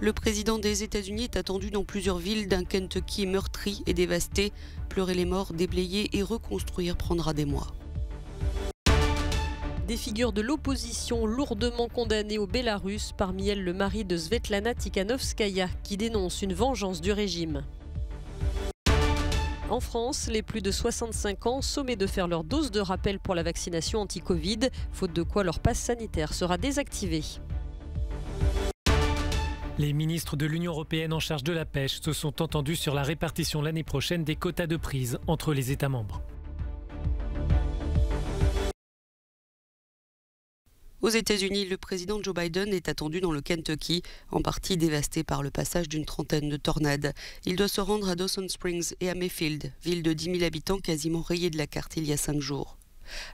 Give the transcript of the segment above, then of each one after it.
Le président des États-Unis est attendu dans plusieurs villes d'un Kentucky meurtri et dévasté. Pleurer les morts, déblayer et reconstruire prendra des mois. Des figures de l'opposition lourdement condamnées au Bélarus, parmi elles le mari de Svetlana Tikhanovskaya, qui dénonce une vengeance du régime. En France, les plus de 65 ans sommés de faire leur dose de rappel pour la vaccination anti-Covid, faute de quoi leur passe sanitaire sera désactivé. Les ministres de l'Union européenne en charge de la pêche se sont entendus sur la répartition l'année prochaine des quotas de prise entre les États membres. Aux États-Unis, le président Joe Biden est attendu dans le Kentucky, en partie dévasté par le passage d'une trentaine de tornades. Il doit se rendre à Dawson Springs et à Mayfield, ville de 10 000 habitants quasiment rayée de la carte il y a 5 jours.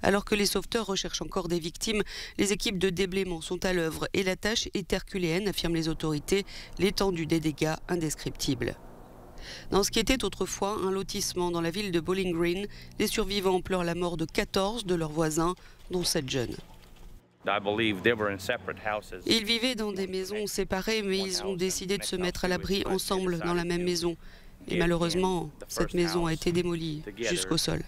Alors que les sauveteurs recherchent encore des victimes, les équipes de déblaiement sont à l'œuvre et la tâche est herculéenne, affirment les autorités, l'étendue des dégâts indescriptible. Dans ce qui était autrefois un lotissement dans la ville de Bowling Green, les survivants pleurent la mort de 14 de leurs voisins, dont 7 jeunes. Ils vivaient dans des maisons séparées, mais ils ont décidé de se mettre à l'abri ensemble dans la même maison. Et malheureusement, cette maison a été démolie jusqu'au sol.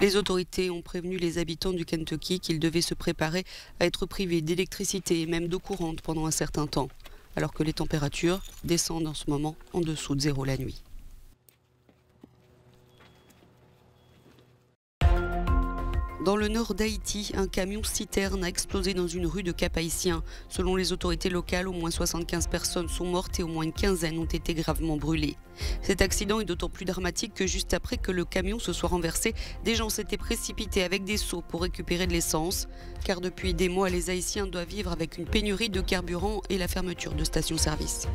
Les autorités ont prévenu les habitants du Kentucky qu'ils devaient se préparer à être privés d'électricité et même d'eau courante pendant un certain temps, alors que les températures descendent en ce moment en dessous de 0 la nuit. Dans le nord d'Haïti, un camion-citerne a explosé dans une rue de Cap-Haïtien. Selon les autorités locales, au moins 75 personnes sont mortes et au moins une quinzaine ont été gravement brûlées. Cet accident est d'autant plus dramatique que juste après que le camion se soit renversé, des gens s'étaient précipités avec des seaux pour récupérer de l'essence. Car depuis des mois, les Haïtiens doivent vivre avec une pénurie de carburant et la fermeture de stations-service.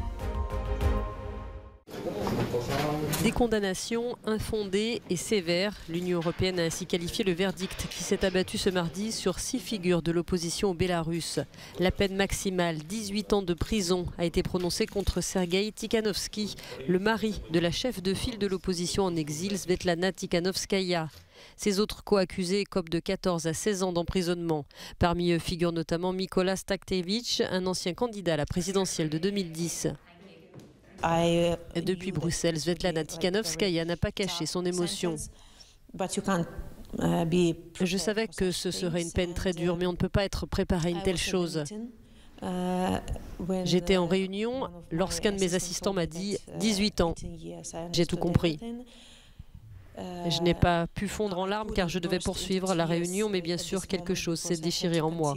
Des condamnations infondées et sévères. L'Union européenne a ainsi qualifié le verdict qui s'est abattu ce mardi sur 6 figures de l'opposition au Bélarus. La peine maximale, 18 ans de prison, a été prononcée contre Sergueï Tikhanovski, le mari de la chef de file de l'opposition en exil, Svetlana Tikhanovskaya. Ses autres co-accusés copent de 14 à 16 ans d'emprisonnement. Parmi eux figure notamment Mikola Statkevich, un ancien candidat à la présidentielle de 2010. Depuis Bruxelles, Svetlana Tikhanovskaya n'a pas caché son émotion. Je savais que ce serait une peine très dure, mais on ne peut pas être préparé à une telle chose. J'étais en réunion lorsqu'un de mes assistants m'a dit « 18 ans ». J'ai tout compris. Je n'ai pas pu fondre en larmes car je devais poursuivre la réunion, mais bien sûr quelque chose s'est déchiré en moi.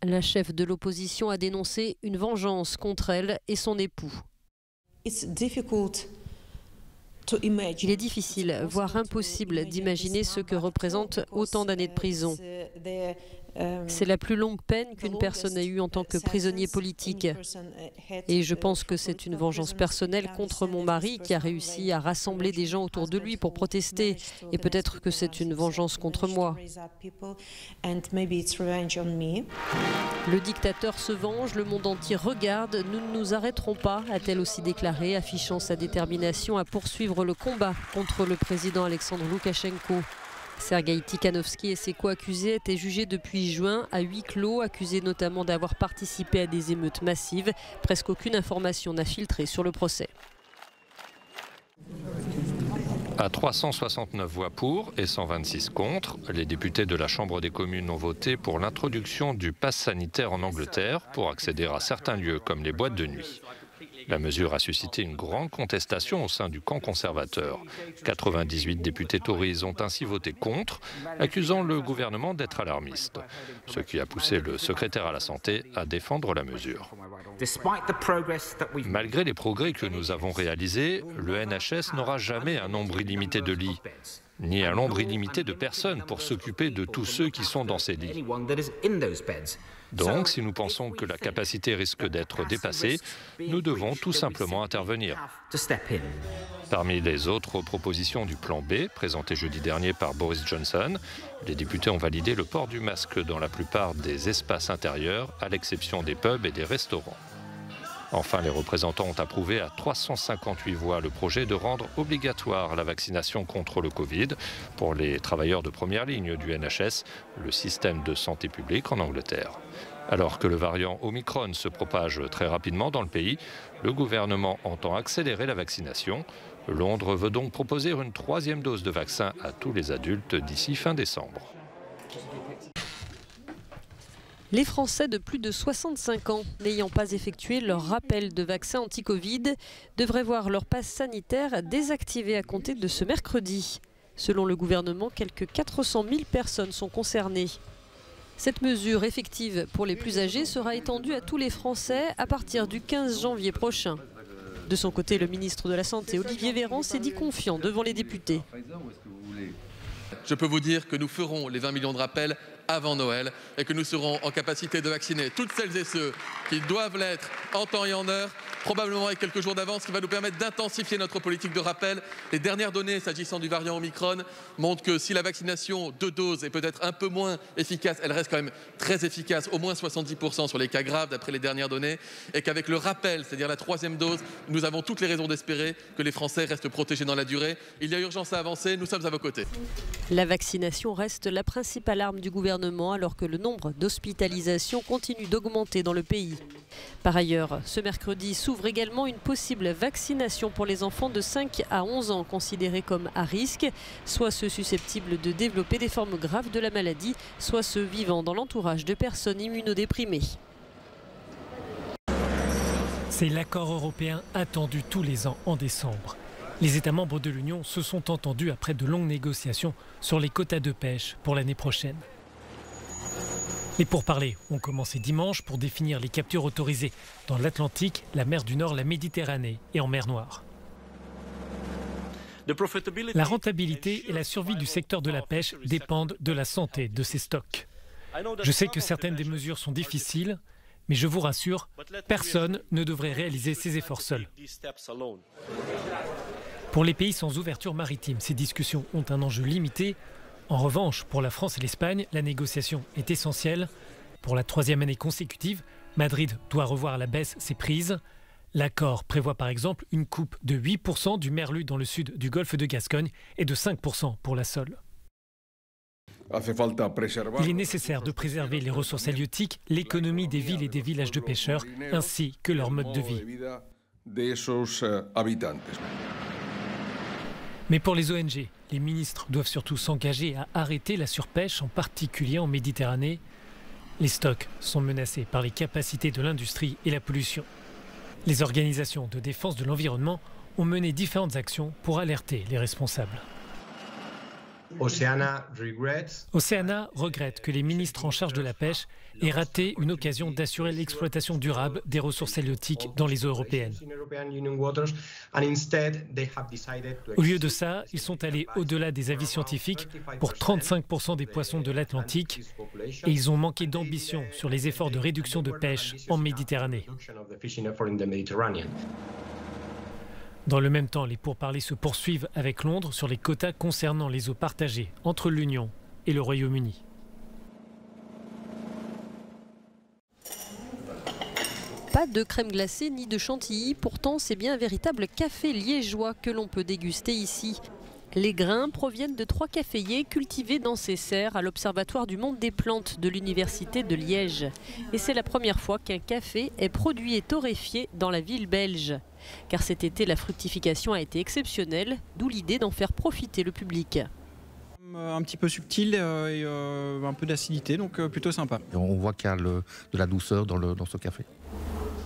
La chef de l'opposition a dénoncé une vengeance contre elle et son époux. Il est difficile, voire impossible, d'imaginer ce que représente autant d'années de prison. C'est la plus longue peine qu'une personne a eue en tant que prisonnier politique. Et je pense que c'est une vengeance personnelle contre mon mari qui a réussi à rassembler des gens autour de lui pour protester. Et peut-être que c'est une vengeance contre moi. Le dictateur se venge, le monde entier regarde. Nous ne nous arrêterons pas, a-t-elle aussi déclaré, affichant sa détermination à poursuivre le combat contre le président Alexandre Loukachenko. Sergueï Tikhanovski et ses co-accusés étaient jugés depuis juin à huis clos, accusés notamment d'avoir participé à des émeutes massives. Presque aucune information n'a filtré sur le procès. À 369 voix pour et 126 contre, les députés de la Chambre des communes ont voté pour l'introduction du pass sanitaire en Angleterre pour accéder à certains lieux comme les boîtes de nuit. La mesure a suscité une grande contestation au sein du camp conservateur. 98 députés Tories ont ainsi voté contre, accusant le gouvernement d'être alarmiste, ce qui a poussé le secrétaire à la Santé à défendre la mesure. Malgré les progrès que nous avons réalisés, le NHS n'aura jamais un nombre illimité de lits, ni un nombre illimité de personnes pour s'occuper de tous ceux qui sont dans ces lits. Donc, si nous pensons que la capacité risque d'être dépassée, nous devons tout simplement intervenir. Parmi les autres propositions du plan B, présenté jeudi dernier par Boris Johnson, les députés ont validé le port du masque dans la plupart des espaces intérieurs, à l'exception des pubs et des restaurants. Enfin, les représentants ont approuvé à 358 voix le projet de rendre obligatoire la vaccination contre le Covid pour les travailleurs de première ligne du NHS, le système de santé publique en Angleterre. Alors que le variant Omicron se propage très rapidement dans le pays, le gouvernement entend accélérer la vaccination. Londres veut donc proposer une 3e dose de vaccin à tous les adultes d'ici fin décembre. Les Français de plus de 65 ans n'ayant pas effectué leur rappel de vaccin anti-Covid devraient voir leur passe sanitaire désactivé à compter de ce mercredi. Selon le gouvernement, quelques 400 000 personnes sont concernées. Cette mesure effective pour les plus âgés sera étendue à tous les Français à partir du 15 janvier prochain. De son côté, le ministre de la Santé, Olivier Véran, s'est dit confiant devant les députés. Je peux vous dire que nous ferons les 20 millions de rappels avant Noël et que nous serons en capacité de vacciner toutes celles et ceux qui doivent l'être en temps et en heure, probablement avec quelques jours d'avance, ce qui va nous permettre d'intensifier notre politique de rappel. Les dernières données s'agissant du variant Omicron montrent que si la vaccination 2 doses est peut-être un peu moins efficace, elle reste quand même très efficace, au moins 70% sur les cas graves d'après les dernières données, et qu'avec le rappel, c'est-à-dire la 3e dose, nous avons toutes les raisons d'espérer que les Français restent protégés dans la durée. Il y a urgence à avancer, nous sommes à vos côtés. La vaccination reste la principale arme du gouvernement alors que le nombre d'hospitalisations continue d'augmenter dans le pays. Par ailleurs, ce mercredi s'ouvre également une possible vaccination pour les enfants de 5 à 11 ans considérés comme à risque, soit ceux susceptibles de développer des formes graves de la maladie, soit ceux vivant dans l'entourage de personnes immunodéprimées. C'est l'accord européen attendu tous les ans en décembre. Les États membres de l'Union se sont entendus après de longues négociations sur les quotas de pêche pour l'année prochaine. Les pourparlers ont commencé dimanche pour définir les captures autorisées dans l'Atlantique, la mer du Nord, la Méditerranée et en mer Noire. La rentabilité et la survie du secteur de la pêche dépendent de la santé de ces stocks. Je sais que certaines des mesures sont difficiles, mais je vous rassure, personne ne devrait réaliser ces efforts seul. Pour les pays sans ouverture maritime, ces discussions ont un enjeu limité. En revanche, pour la France et l'Espagne, la négociation est essentielle. Pour la 3e année consécutive, Madrid doit revoir à la baisse ses prises. L'accord prévoit par exemple une coupe de 8% du merlu dans le sud du golfe de Gascogne et de 5% pour la sole. Il est nécessaire de préserver les ressources halieutiques, l'économie des villes et des villages de pêcheurs, ainsi que leur mode de vie. Mais pour les ONG, les ministres doivent surtout s'engager à arrêter la surpêche, en particulier en Méditerranée. Les stocks sont menacés par les capacités de l'industrie et la pollution. Les organisations de défense de l'environnement ont mené différentes actions pour alerter les responsables. Oceana regrette que les ministres en charge de la pêche aient raté une occasion d'assurer l'exploitation durable des ressources halieutiques dans les eaux européennes. Au lieu de ça, ils sont allés au-delà des avis scientifiques pour 35% des poissons de l'Atlantique et ils ont manqué d'ambition sur les efforts de réduction de pêche en Méditerranée. Dans le même temps, les pourparlers se poursuivent avec Londres sur les quotas concernant les eaux partagées entre l'Union et le Royaume-Uni. Pas de crème glacée ni de chantilly, pourtant c'est bien un véritable café liégeois que l'on peut déguster ici. Les grains proviennent de 3 caféiers cultivés dans ces serres à l'Observatoire du monde des plantes de l'Université de Liège. Et c'est la première fois qu'un café est produit et torréfié dans la ville belge. Car cet été, la fructification a été exceptionnelle, d'où l'idée d'en faire profiter le public. Un petit peu subtil et un peu d'acidité, donc plutôt sympa. On voit qu'il y a de la douceur dans ce café.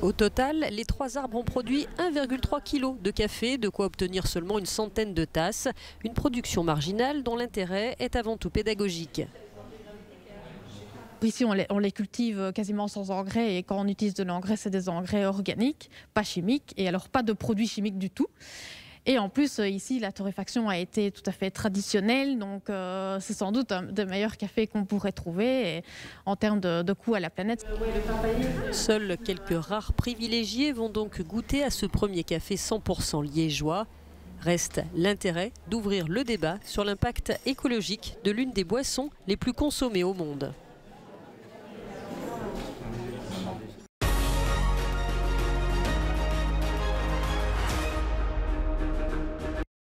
Au total, les 3 arbres ont produit 1,3 kg de café, de quoi obtenir seulement une centaine de tasses. Une production marginale dont l'intérêt est avant tout pédagogique. Ici, on les cultive quasiment sans engrais et quand on utilise de l'engrais, c'est des engrais organiques, pas chimiques, et alors pas de produits chimiques du tout. Et en plus, ici, la torréfaction a été tout à fait traditionnelle, donc c'est sans doute un des meilleurs cafés qu'on pourrait trouver en termes de coût à la planète. Seuls quelques rares privilégiés vont donc goûter à ce premier café 100% liégeois. Reste l'intérêt d'ouvrir le débat sur l'impact écologique de l'une des boissons les plus consommées au monde.